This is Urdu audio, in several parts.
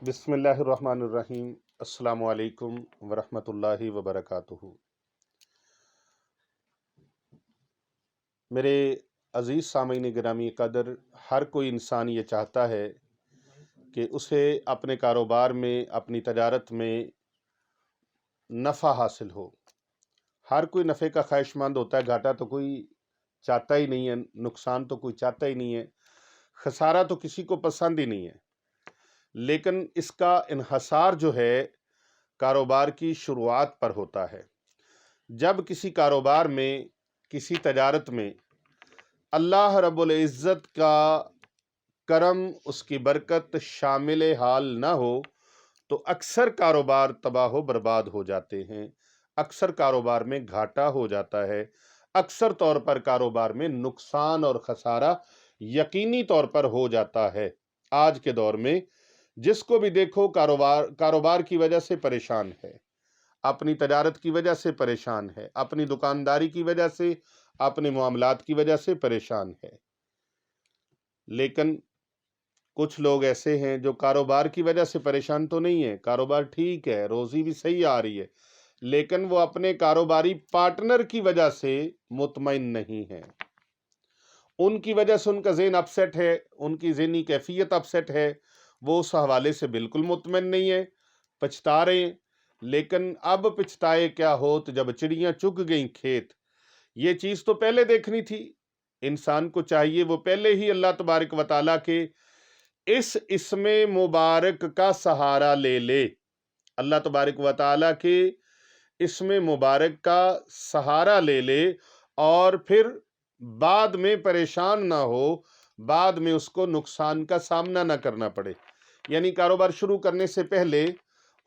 بسم اللہ الرحمن الرحیم۔ السلام علیکم ورحمۃ اللہ وبرکاتہ۔ میرے عزیز سامعین گرامی قدر، ہر کوئی انسان یہ چاہتا ہے کہ اسے اپنے کاروبار میں، اپنی تجارت میں نفع حاصل ہو۔ ہر کوئی نفع کا خواہش مند ہوتا ہے، گھاٹا تو کوئی چاہتا ہی نہیں ہے، نقصان تو کوئی چاہتا ہی نہیں ہے، خسارہ تو کسی کو پسند ہی نہیں ہے۔ لیکن اس کا انحصار جو ہے کاروبار کی شروعات پر ہوتا ہے۔ جب کسی کاروبار میں، کسی تجارت میں اللہ رب العزت کا کرم، اس کی برکت شامل حال نہ ہو تو اکثر کاروبار تباہ و برباد ہو جاتے ہیں، اکثر کاروبار میں گھاٹا ہو جاتا ہے، اکثر طور پر کاروبار میں نقصان اور خسارہ یقینی طور پر ہو جاتا ہے۔ آج کے دور میں جس کو بھی دیکھو کاروبار کی وجہ سے پریشان ہے، اپنی تجارت کی وجہ سے پریشان ہے، اپنی دکانداری کی وجہ سے، اپنے معاملات کی وجہ سے پریشان ہے۔ لیکن کچھ لوگ ایسے ہیں جو کاروبار کی وجہ سے پریشان تو نہیں ہے، کاروبار ٹھیک ہے، روزی بھی صحیح آ رہی ہے، لیکن وہ اپنے کاروباری پارٹنر کی وجہ سے مطمئن نہیں ہے۔ ان کی وجہ سے ان کا ذہن اپسیٹ ہے، ان کی ذہنی کیفیت اپسیٹ ہے، وہ اس حوالے سے بالکل مطمئن نہیں ہے، پچھتا رہے ہیں۔ لیکن اب پچھتائے کیا ہوت جب چڑیاں چگ گئیں کھیت، یہ چیز تو پہلے دیکھنی تھی۔ انسان کو چاہیے وہ پہلے ہی اللہ تبارک و تعالیٰ کے اس اسم مبارک کا سہارا لے لے، اللہ تبارک و تعالیٰ کے اسم مبارک کا سہارا لے لے، اور پھر بعد میں پریشان نہ ہو، بعد میں اس کو نقصان کا سامنا نہ کرنا پڑے۔ یعنی کاروبار شروع کرنے سے پہلے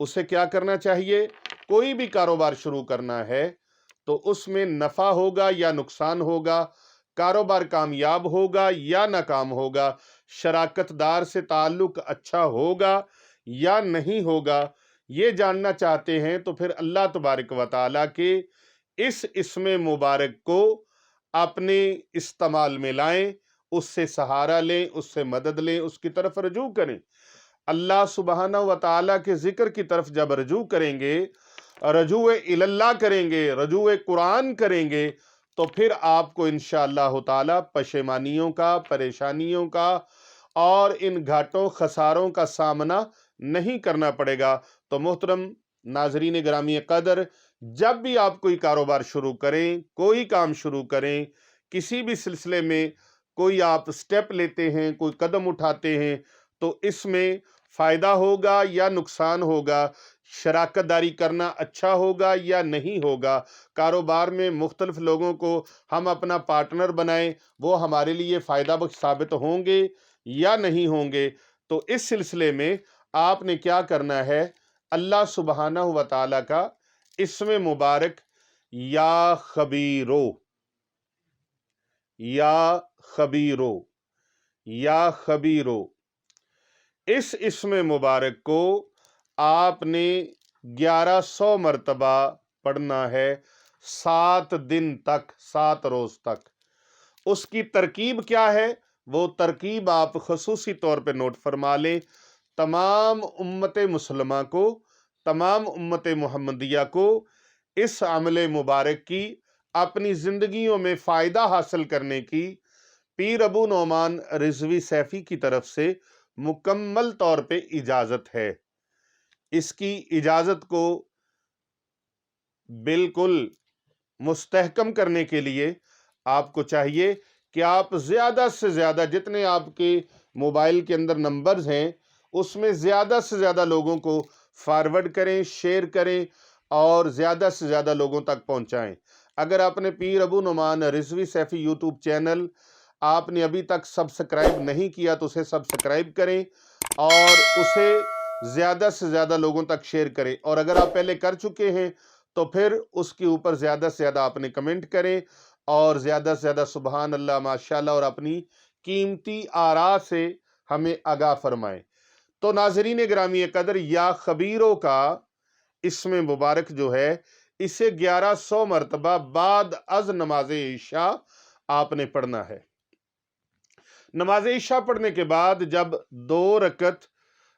اسے کیا کرنا چاہیے؟ کوئی بھی کاروبار شروع کرنا ہے تو اس میں نفع ہوگا یا نقصان ہوگا، کاروبار کامیاب ہوگا یا ناکام ہوگا، شراکت دار سے تعلق اچھا ہوگا یا نہیں ہوگا، یہ جاننا چاہتے ہیں تو پھر اللہ تبارک و تعالیٰ کے اس اسم مبارک کو اپنے استعمال میں لائیں، اس سے سہارا لیں، اس سے مدد لیں، اس کی طرف رجوع کریں۔ اللہ سبحانہ و تعالیٰ کے ذکر کی طرف جب رجوع کریں گے، رجوع اللہ کریں گے، رجوع قرآن کریں گے، تو پھر آپ کو انشاءاللہ تعالیٰ پشیمانیوں کا، پریشانیوں کا اور ان گھاٹوں خساروں کا سامنا نہیں کرنا پڑے گا۔ تو محترم ناظرین گرامی قدر، جب بھی آپ کوئی کاروبار شروع کریں، کوئی کام شروع کریں، کسی بھی سلسلے میں کوئی آپ سٹیپ لیتے ہیں، کوئی قدم اٹھاتے ہیں، تو اس میں فائدہ ہوگا یا نقصان ہوگا، شراکت داری کرنا اچھا ہوگا یا نہیں ہوگا، کاروبار میں مختلف لوگوں کو ہم اپنا پارٹنر بنائیں، وہ ہمارے لیے فائدہ بخش ثابت ہوں گے یا نہیں ہوں گے۔ تو اس سلسلے میں آپ نے کیا کرنا ہے؟ اللہ سبحانہ و تعالیٰ کا اسم مبارک یا خبیرو، یا خبیرو، یا خبیرو، اس اسم مبارک کو آپ نے 1100 مرتبہ پڑھنا ہے، 7 دن تک، 7 روز تک۔ اس کی ترکیب کیا ہے؟ وہ ترکیب آپ خصوصی طور پہ نوٹ فرما لیں۔ تمام امت مسلمہ کو، تمام امت محمدیہ کو اس عمل مبارک کی، اپنی زندگیوں میں فائدہ حاصل کرنے کی پیر ابو نعمان رضوی سیفی کی طرف سے مکمل طور پہ اجازت ہے۔ اس کی اجازت کو بالکل مستحکم کرنے کے لیے آپ کو چاہیے کہ آپ زیادہ سے زیادہ، جتنے آپ کے موبائل کے اندر نمبرز ہیں، اس میں زیادہ سے زیادہ لوگوں کو فارورڈ کریں، شیئر کریں اور زیادہ سے زیادہ لوگوں تک پہنچائیں۔ اگر آپ نے پیر ابو نعمان رضوی سیفی یوٹیوب چینل آپ نے ابھی تک سبسکرائب نہیں کیا تو اسے سبسکرائب کریں اور اسے زیادہ سے زیادہ لوگوں تک شیئر کریں، اور اگر آپ پہلے کر چکے ہیں تو پھر اس کے اوپر زیادہ سے زیادہ آپ نے کمنٹ کریں اور زیادہ سے زیادہ سبحان اللہ، ماشاءاللہ اور اپنی قیمتی آراء سے ہمیں آگاہ فرمائیں۔ تو ناظرین گرامی قدر، یا خبیروں کا اسم مبارک جو ہے، اسے 1100 مرتبہ بعد از نماز عشاء آپ نے پڑھنا ہے۔ نماز عشاء پڑھنے کے بعد جب 2 رکعت